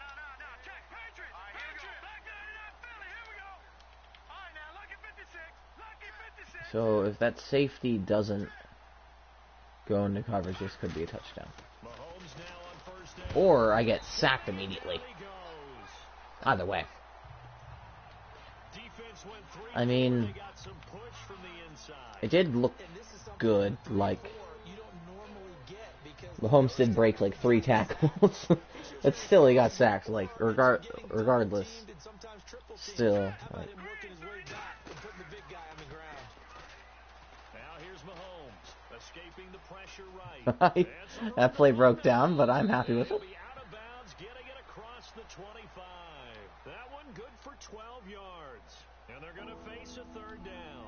Check. Patriots. All right, Patriots. Back there, not Philly. Here we go. All right, now, lucky 56. Lucky 56. So if that safety doesn't go into coverage, this could be a touchdown. Mahomes now on first down. Or I get sacked immediately. Down he goes. Either way. Defense went 3. I mean, They got some push from the inside. it did look And this is something good. in Like, 3-4 you don't normally get because Mahomes did break like 3 tackles. But still, he got sacked. Like, regardless. Still, How like, about him working his way back and putting the big guy on the ground? Now here's Mahomes escaping the pressure right. And some that play broke down, but I'm happy with He'll it. be out of bounds, getting it across the 25. That one good for 12 yards. And they're going to face a third down.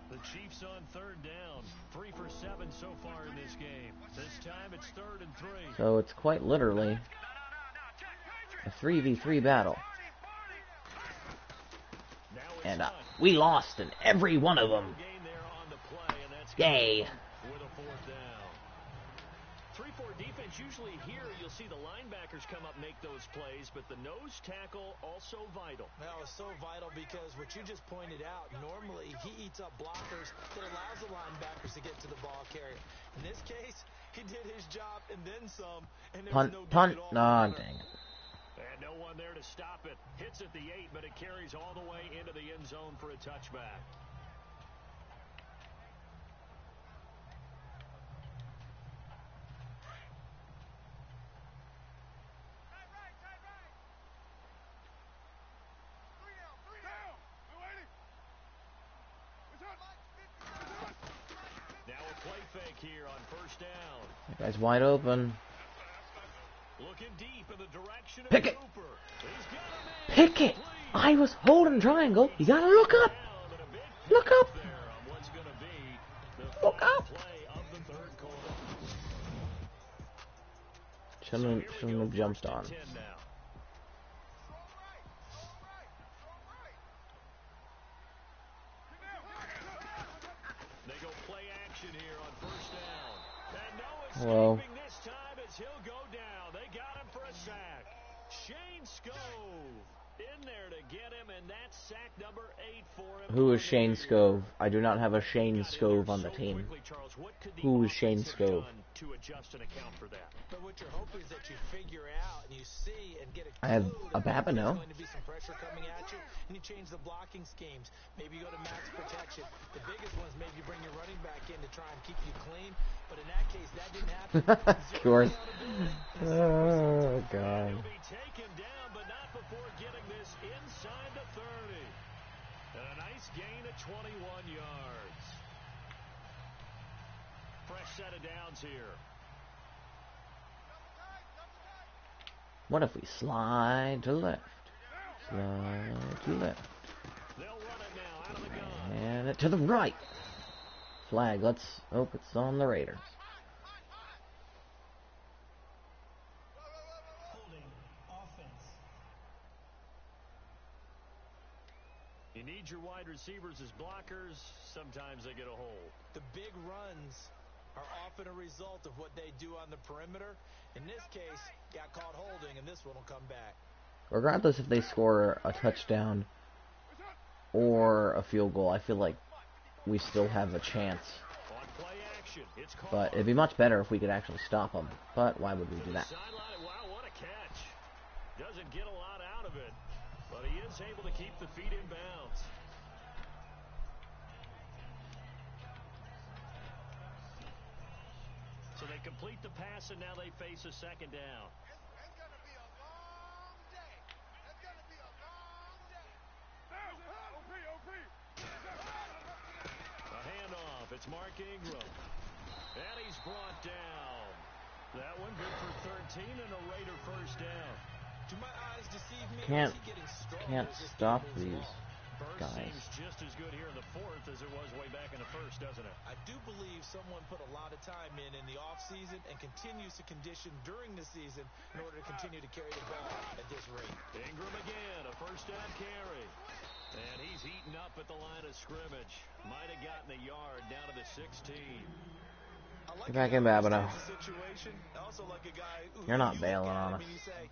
The Chiefs on third down. 3 for 7 so far in this game. This time it's 3rd and 3. So it's quite literally a 3v3 battle. Now it's And Hunt. we lost in every one of them. Gain there on the play, and that's Yay. with a 4th down. 3-4 defense, usually here you'll see the linebackers come up make those plays, but the nose tackle also vital. Well, it's so vital because what you just pointed out, normally he eats up blockers that allows the linebackers to get to the ball carrier. In this case, he did his job and then some, and there was no Punt. give at all. Nah, dang it. And no one there to stop it. Hits at the 8, but it carries all the way into the end zone for a touchback. Now a play fake here on first down. That guy's wide open. Looking deep in the direction of Pickett. Cooper. He's got a man Pickett! complete. I was holding triangle. You gotta look up. Down, and a big Look pickup up. there on what's going to be the Look final up. play of the third quarter. Shouldn't have jumped on. 10 now. They go play action here on first down. And no Hello. escaping this time as he'll go down. They got him for a sack. Shane Scove in there to get him, and that's sack number 8 for him. Who is Shane Scove? I do not have a Shane Scove on the So team. quickly, Charles, what could the Who is Shane offense have Scove? done to adjust and account for that? But what you're hoping is that you figure out and you see and get a clue I have a that there's Babino. going to be some pressure coming at you, and you change the blocking schemes. Maybe you go to max protection. The biggest one is maybe you bring your running back in to try and keep you clean. But in that case, that didn't happen. Of course. Oh, And God. he'll be taken down, but not before getting this inside the 30. And a nice gain of 21 yards. Fresh set of downs here. What if we slide to left? Slide to left. They'll run it now out of the gun. And it to the right. Flag. Let's hope it's on the Raiders. Holding offense. You need your wide receivers as blockers. Sometimes they get a hold. The big runs are often a result of what they do on the perimeter. In this case, got caught holding, and this one will come back. Regardless if they score a touchdown or a field goal, I feel like we still have a chance. On play action, it's caught. But it'd be much better if we could actually stop them. But why would we do that? Sideline, wow, what a catch. Doesn't get a lot out of it, but he is able to keep the feet in bounds. So they complete the pass, and now they face a second down. It's going to be a long day. It's going to be a long day. A handoff. It's Mark Ingram. And he's brought down. That one good for 13 and a Raider first down. Do my eyes deceive me? Can't- Or is he getting stronger Can't as this stop game moves these along? Burst guys. seems just as good here in the fourth as it was way back in the first, doesn't it? I do believe someone put a lot of time in the offseason and continues to condition during the season in order to continue to carry the ball at this rate. Ingram again, a first down carry. And he's heating up at the line of scrimmage. Might have gotten a yard down to the 16. I like Get back a guy in, who Babino. understands the situation. I also like a guy who You're not you look bailing at on him us. and you say,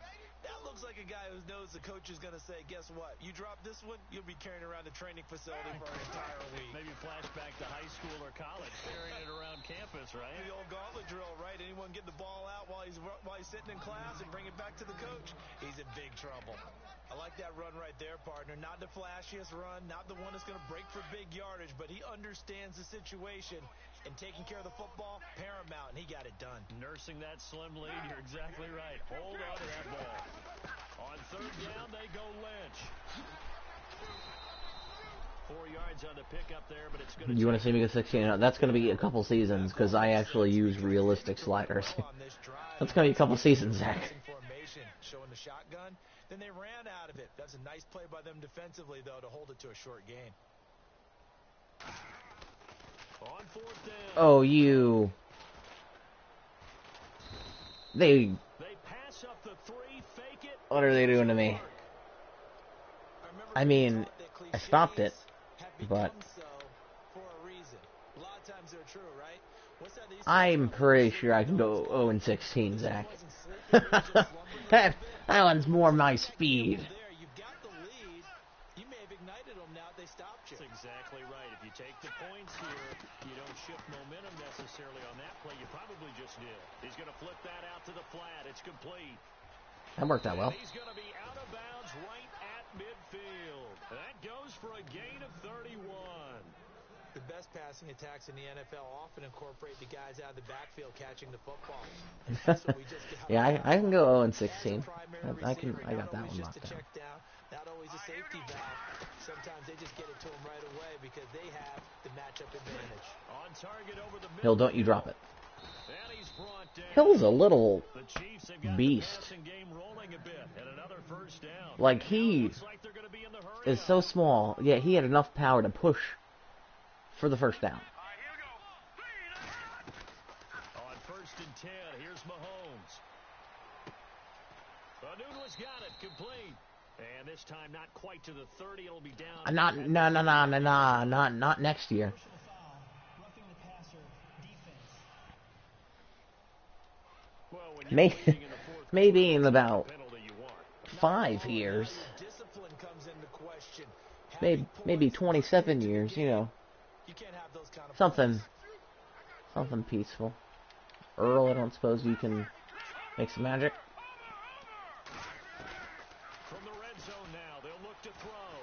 that looks looks like a guy who knows the coach is going to say, guess what? You drop this one, you'll be carrying around the training facility for an entire week. Maybe flashback to high school or college, carrying it around campus, right? The old gauntlet drill, right? Anyone get the ball out while he's sitting in class and bring it back to the coach? He's in big trouble. I like that run right there, partner. Not the flashiest run, not the one that's going to break for big yardage, but he understands the situation, and taking care of the football, paramount, and he got it done. Nursing that slim lead, you're exactly right. Hold on to that ball. On third down, they go Lynch. 4 yards on the pickup there, but it's going to... You want to see me get 16? That's going to be a couple seasons, because I actually use realistic sliders. That's going to be a couple seasons, Zach. Showing the shotgun, then they ran out of it. That's a nice play by them defensively, though, to hold it to a short gain. On fourth down. Oh, you... They pass up the 3, fake it. What are they doing to me? I mean, I stopped it, but... I'm pretty sure I can go 0-16, Zach. that one's more my speed. That's exactly right. If you take the points here, you don't shift momentum necessarily on that play. You probably just did. He's going to flip that out to the flat. It's complete. That worked out well. He's going to be out of bounds right at midfield. That goes for a gain of 31. The best passing attacks in the NFL often incorporate the guys out of the backfield catching the football. That's what we just yeah, I can go 0-16. I got that one locked down. Not always a safety valve. Sometimes they just get it to him right away because they have the matchup advantage. On target over the middle. Hill, don't you drop it. Hill's a little beast. Like, he is so small, yet he had enough power to push for the first down. On 1st and 10, here's Mahomes. Anunu's got it, complete. And this time, not quite to the 30. It'll be down. Not next year. Maybe in about 5 years. Maybe 27 years, you know. Something peaceful. Earl, I don't suppose you can make some magic. From the red zone now, they'll look to throw.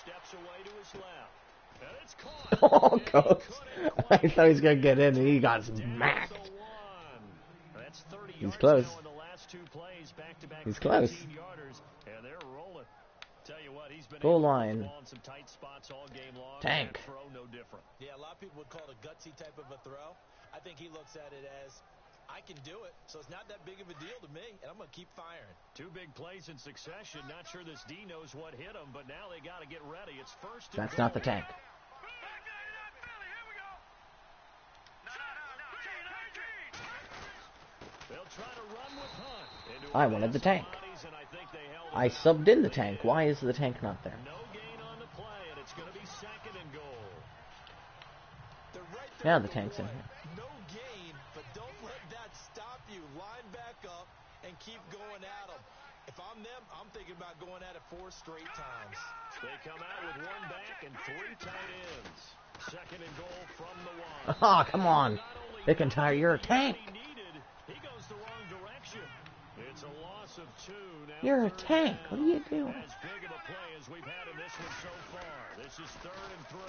Steps away to his left. And it's caught. Oh, Ghost. I thought he was going to get in, and he got smacked. That's 30 He's close. in the last 2 plays, back-to-back He's close. 15-yarders, and they're rolling. Tell you what, he's been goal able to line. put the ball in some tight spots all game long. Tank. Throw no different. Yeah, a lot of people would call it a gutsy type of a throw. I think he looks at it as, I can do it, so it's not that big of a deal to me, and I'm going to keep firing. 2 big plays in succession. Not sure this D knows what hit him, but now they got to get ready. It's 1st and That's goal. not the tank. They'll try to run with Hunt. I wanted the tank. I subbed in the tank. Why is the tank not there? No gain on the play, and it's going to be 2nd and goal. Yeah, the tank's in here. No gain, but don't let that stop you. Line back up and keep going at them. If I'm them, I'm thinking about going at it 4 straight times. They come out with 1 back and 3 tight ends. 2nd and goal from the 1. Oh, come on. McIntyre, you're a tank. He goes the wrong direction. It's a loss of 2. Now You're a tank. What are you doing? As big of a play as we've had in this one so far. This is 3rd and 3.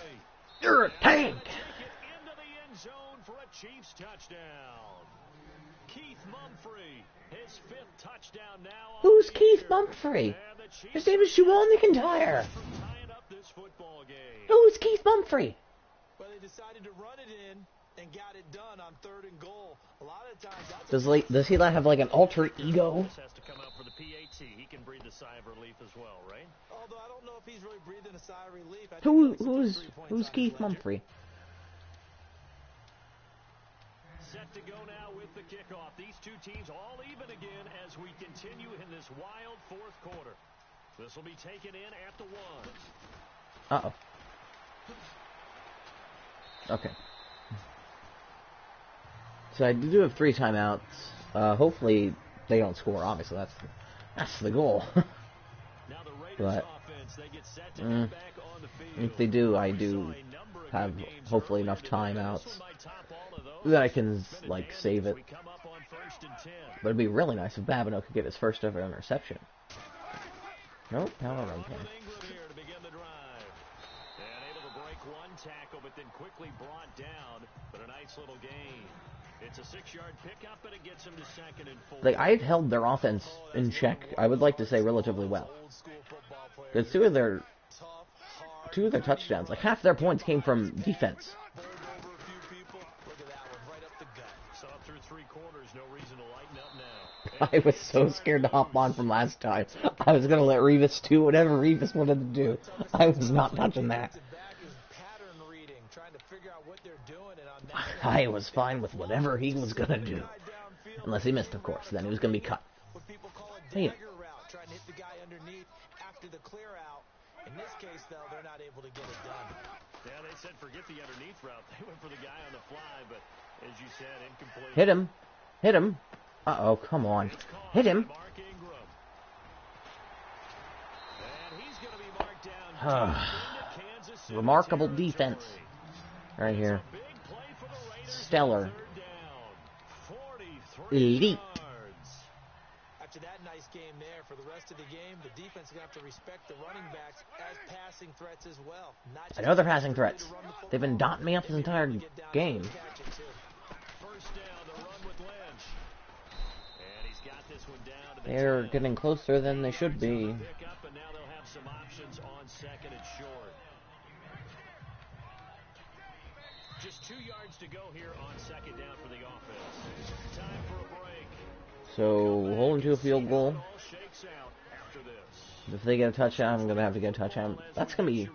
You're a tank. Take it into the end zone for a Chiefs touchdown. Keith Mumphrey, his 5th touchdown now. Who's Keith Mumphrey? His name is Juwan McIntyre. Who's Keith Mumphrey? Well, they decided to run it in and got it done on 3rd and goal. A lot of times Does he have like an alter ego? This has to come out for the PAT. He can breathe a sigh of relief as well, right? Although I don't know if he's really breathing a sigh of relief. Who's Keith Mumphrey? Set to go now with the kickoff. These 2 teams all even again as we continue in this wild 4th quarter. This will be taken in at the 1. Uh-oh. Okay. So I do have 3 timeouts. Hopefully they don't score. Obviously, That's the goal. Now the Raiders But offense, they get set to head back on the field. if they do, I We do saw a number of have good games hopefully earlier enough today, and timeouts this one might top all of those. that I can It's been like advantage save as it. we come up on 1st and 10. But it'd be really nice if Babineau could get his first ever interception. Nope, They're power on run with play. Ingram here to begin the drive. And able to break one tackle, but then quickly brought down. But a nice little gain. It's a 6-yard pickup, but it gets him to 2nd and 4. Like, I've held their offense in check, I would like to say, relatively well. Because two of their touchdowns, like half their points came from defense. So up through 3 quarters, no reason to lighten up now. I was so scared to hop on from last time. I was going to let Revis do whatever Revis wanted to do. I was not touching that. I was fine with whatever he was going to do. Unless he missed, of course. Then he was going to be cut. Hey. Trying to hit the guy underneath after the clear out. In this case, though, they're not able to get it done. Yeah, they said forget the underneath route. They went for the guy on the fly, but as you said, incomplete. Hit him. Hit him. Uh-oh, come on. Hit him. Mark Ingram. And he's going to be marked down. Kansas City Remarkable territory. defense. Right here. Big play for the Raiders. Stellar. 3rd down. 43 Elite. yards. After that nice game there, for the rest of the game, the defense is going to have to respect the running backs as passing threats as well. I know they're passing threats. They've been dotting me up this entire game. First down, the run with Lynch. And he's got this one down to the They're 10. getting closer than they should be. Pick up, and now they'll have some options on 2nd and short. Just 2 yards to go here on 2nd down for the offense. Time for a break. So, holding to a field goal. All shakes out after this. If they get a touchdown, I'm going to have to get a touchdown. That's going to be...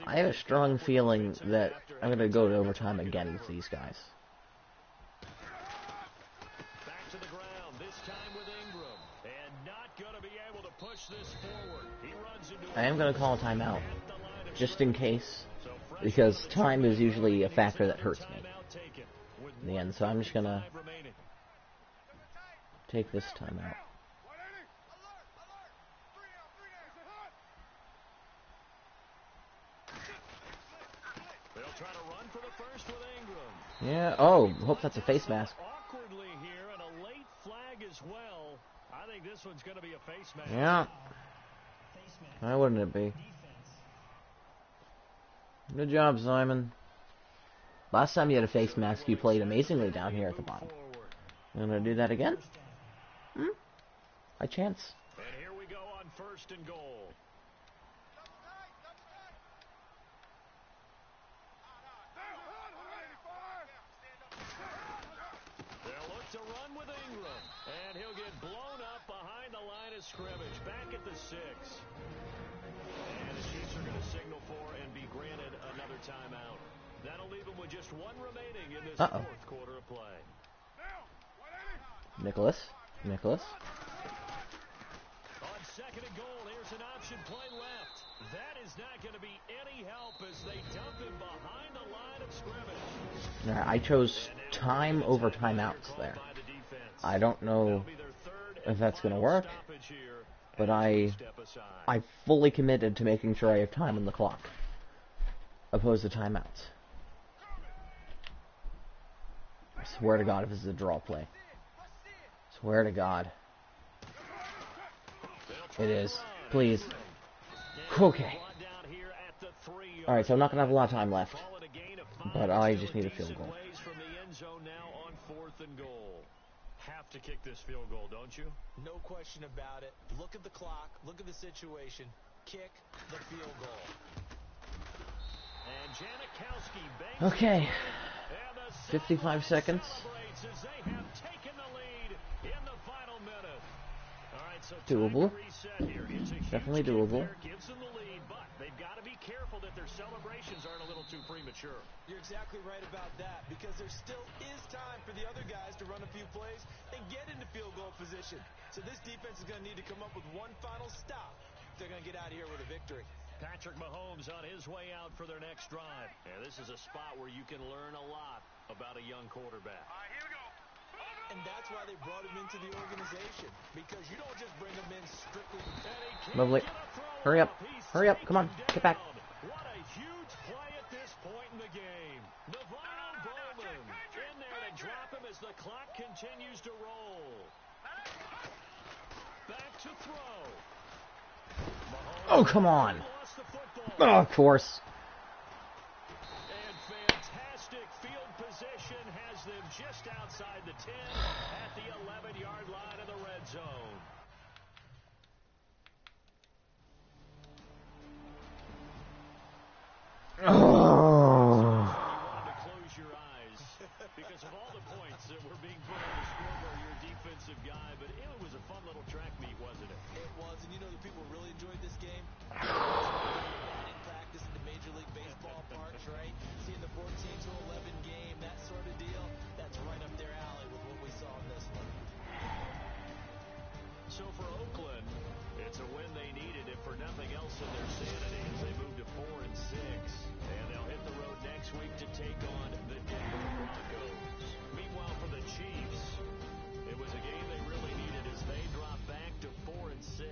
I have a strong feeling that I'm going to go to overtime again with these guys. Back to the ground, this time with Ingram. And not going to be able to push this forward. He runs into I am going to call a timeout, just in case, because time is usually a factor that hurts me in the end. So I'm just going to take this timeout. They'll try to run for the first with Ingram. Yeah, oh, hope that's a face mask. Awkwardly here, and a late flag as well. I think this one's going to be a face mask. Yeah. Why wouldn't it be? Good job, Simon. Last time you had a face mask, you played amazingly down here at the bottom. I'm going to do that again? By chance. And here we go on 1st and goal. They'll look to run with Ingram. And he'll get blown up behind the line of scrimmage. Back at the 6. And the Chiefs are going to signal for and be granted another timeout. That'll leave them with just 1 remaining in this 4th quarter of play. Nicholas. On 2nd and goal, here's an option play left. That is not going to be any help as they dump him behind the line of scrimmage. Alright, I chose time over timeouts there. I don't know if that's going to work, but I fully committed to making sure I have time on the clock, opposed to timeouts. I swear to God if this is a draw play. Swear to God. It is. Please. Okay. Alright, so I'm not going to have a lot of time left. But I just need a field goal. From the end zone now on 4th and goal. Have to kick this field goal, don't you? No question about it. Look at the clock. Look at the situation. Kick the field goal. And Janikowski bangs Okay. and the 55 seconds. celebrates as they have taken the lead in the final minute. All right, so Doable. time to reset here. It's a huge Definitely kick doable. there, gives them the lead, but they've got to be careful that their celebrations aren't a little too premature. You're exactly right about that, because there still is time for the other guys to run a few plays and get into field goal position. So this defense is going to need to come up with one final stop if they're going to get out of here with a victory. Patrick Mahomes on his way out for their next drive. And this is a spot where you can learn a lot about a young quarterback. And that's why they brought him into the organization. Because you don't just bring him in strictly. Lovely. Hurry up. Hurry up. Come on. Get back. What a huge play at this point in the game. Navarro Bowman in there to drop him as the clock continues to roll. Back to throw. Oh, come on. Oh, of course. And fantastic field position has them just outside the 10 at the 11-yard line of the red zone. Oh. Close your eyes because of all the points that were being put on the scoreboard. Your defensive guy, but it was a fun little track meet, wasn't it? It was, and you know the people really enjoyed this game. Batting practice in the Major League Baseball parks, right? Seeing the 14 to 11 game, that sort of deal. That's right up their alley with what we saw in this one. So for Oakland, it's a win they needed, if for nothing else in their sanity, as they move to 4-6. And they'll hit the road next week to take on the Denver Broncos. Meanwhile, for the Chiefs, it was a game they really needed as they drop back to 4-6.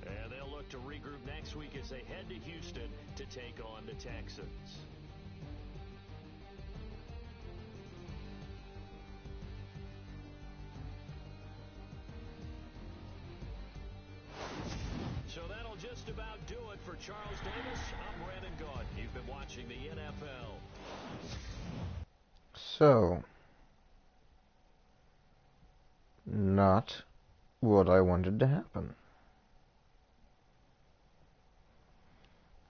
And they'll look to regroup next week as they head to Houston to take on the Texans. So that'll just about do it for Charles Davis. I'm Brandon Gaudin. You've been watching the NFL. So, not what I wanted to happen.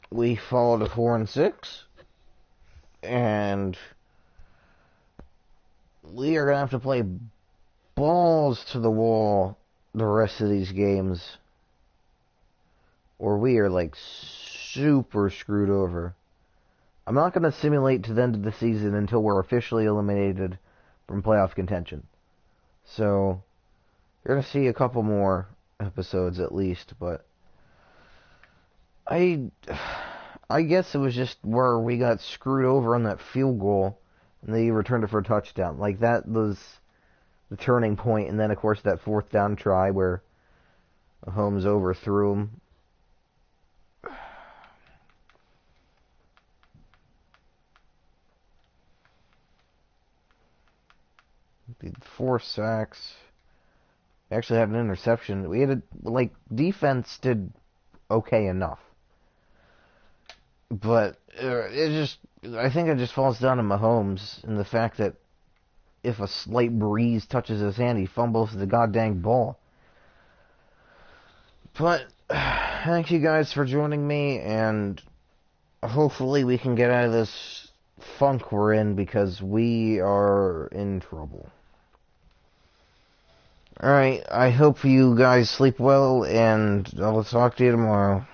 We fall to 4-6, and we are going to have to play balls to the wall the rest of these games, or we are like super screwed over. I'm not going to simulate to the end of the season until we're officially eliminated from playoff contention. So, you're going to see a couple more episodes at least, but I guess it was just where we got screwed over on that field goal, and they returned it for a touchdown. Like, that was the turning point, and then, of course, that fourth down try where Mahomes overthrew him. Did 4 sacks. Actually had an interception. We had defense did okay enough. But I think it just falls down to Mahomes and the fact that if a slight breeze touches his hand, he fumbles the goddamn ball. But thank you guys for joining me, and hopefully we can get out of this funk we're in, because we are in trouble. Alright, I hope you guys sleep well, and I'll talk to you tomorrow.